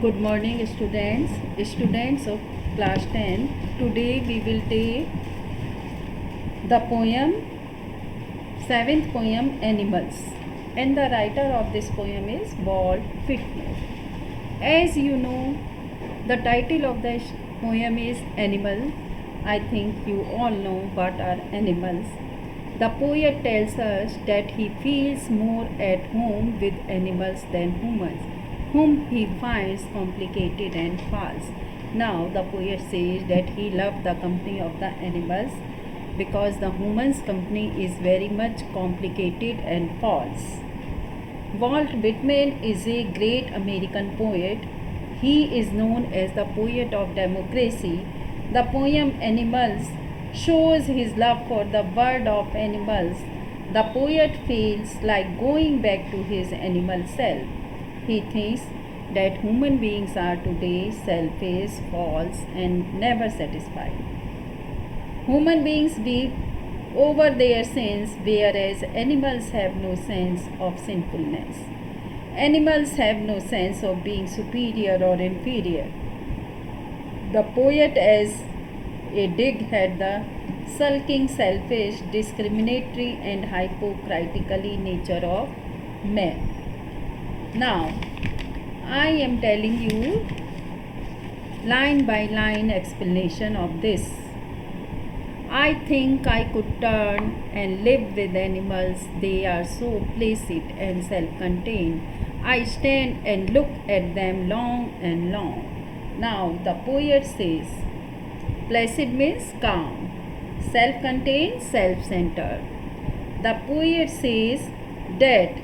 Good morning, students of class 10. Today we will take the poem, 7th poem, Animals, and the writer of this poem is Walt Whitman. As you know, the title of the poem is Animal. I think you all know what are animals. The poet tells us that he feels more at home with animals than humans, whom he finds complicated and false. Now, the poet says that he loved the company of the animals because the human's company is very much complicated and false. Walt Whitman is a great American poet. He is known as the poet of democracy. The poem Animals shows his love for the world of animals. The poet feels like going back to his animal self. He thinks that human beings are today selfish, false, and never satisfied. Human beings weep over their sins, whereas animals have no sense of sinfulness. Animals have no sense of being superior or inferior. The poet, as a dig at the sulking, selfish, discriminatory, and hypocritically nature of man. Now, I am telling you line by line explanation of this. I think I could turn and live with animals. They are so placid and self-contained. I stand and look at them long and long. Now, the poet says, placid means calm, self-contained, self-centered. The poet says that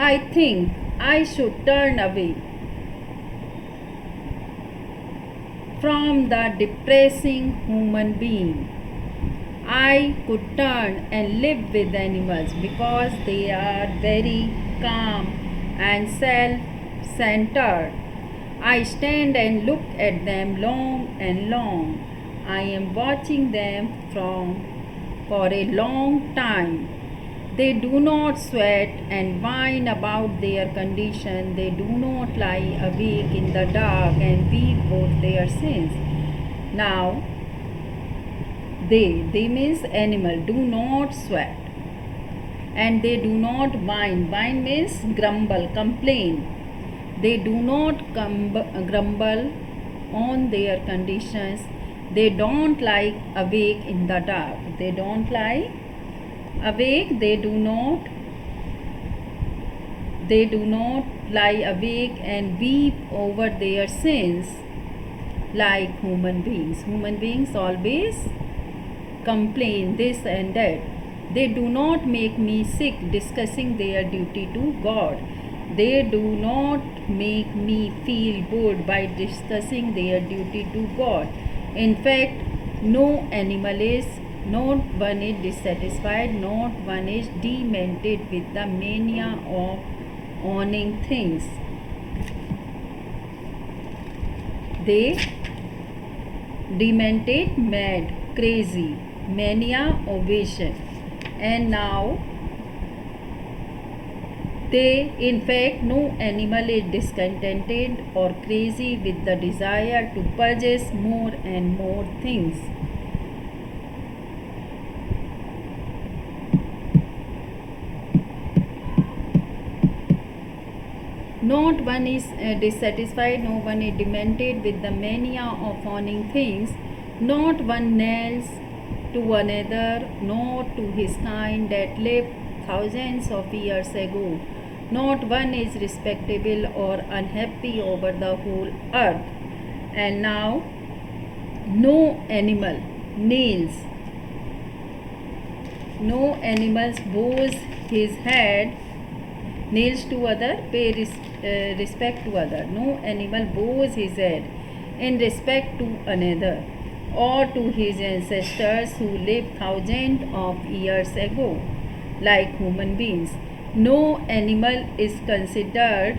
I think I should turn away from the depressing human being. I could turn and live with animals because they are very calm and self-centered. I stand and look at them long and long. I am watching them for a long time. They do not sweat and whine about their condition. They do not lie awake in the dark and weep over their sins. Now, they means animal, do not sweat. And they do not whine. Whine means grumble, complain. They do not grumble on their conditions. They don't lie awake in the dark. They don't lie awake. They do not lie awake and weep over their sins like human beings. Human beings always complain this and that. They do not make me sick discussing their duty to God. They do not make me feel good by discussing their duty to God. In fact, not one is dissatisfied, not one is demented with the mania of owning things. They demented, mad, crazy, mania, ovation, and now in fact, no animal is discontented or crazy with the desire to possess more and more things. Not one is dissatisfied, no one is demented with the mania of owning things. Not one nails to another, nor to his kind that lived thousands of years ago. Not one is respectable or unhappy over the whole earth. And now, no animal nails, no animal bows his head, nails to other, pay respect to other. No animal bows his head in respect to another or to his ancestors who lived thousands of years ago, like human beings. No animal is considered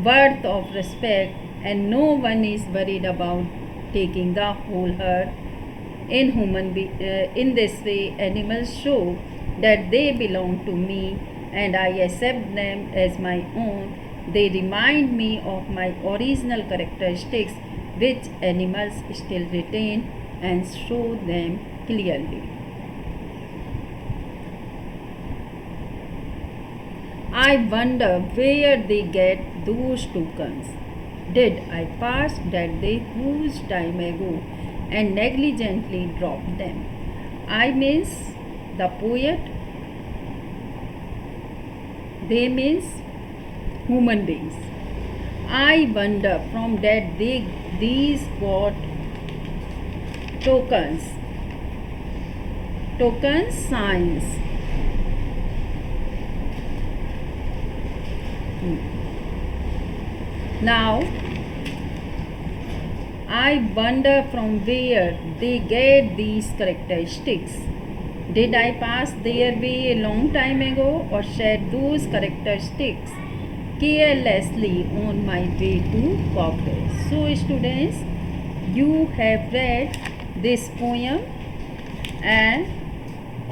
worth of respect, and no one is worried about taking the whole herd. In this way, animals show that they belong to me and I accept them as my own. They remind me of my original characteristics, which animals still retain, and show them clearly. I wonder where they get those tokens. Did I pass that day huge time ago and negligently dropped them? I means the poet, they means human beings. I wonder from that these got tokens signs. Now I wonder from where they get these characteristics. Did I pass their way a long time ago or shed those characteristics carelessly on my way to progress? So students, you have read this poem, and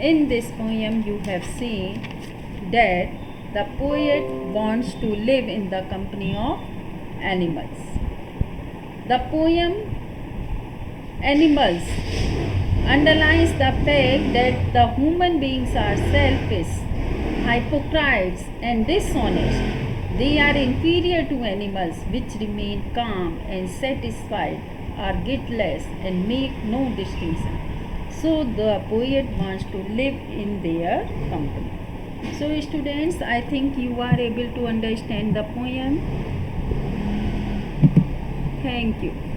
in this poem you have seen that the poet wants to live in the company of animals. The poem Animals underlines the fact that the human beings are selfish, hypocrites, and dishonest. They are inferior to animals, which remain calm and satisfied, are guiltless, and make no distinction. So the poet wants to live in their company. So students, I think you are able to understand the poem. Thank you.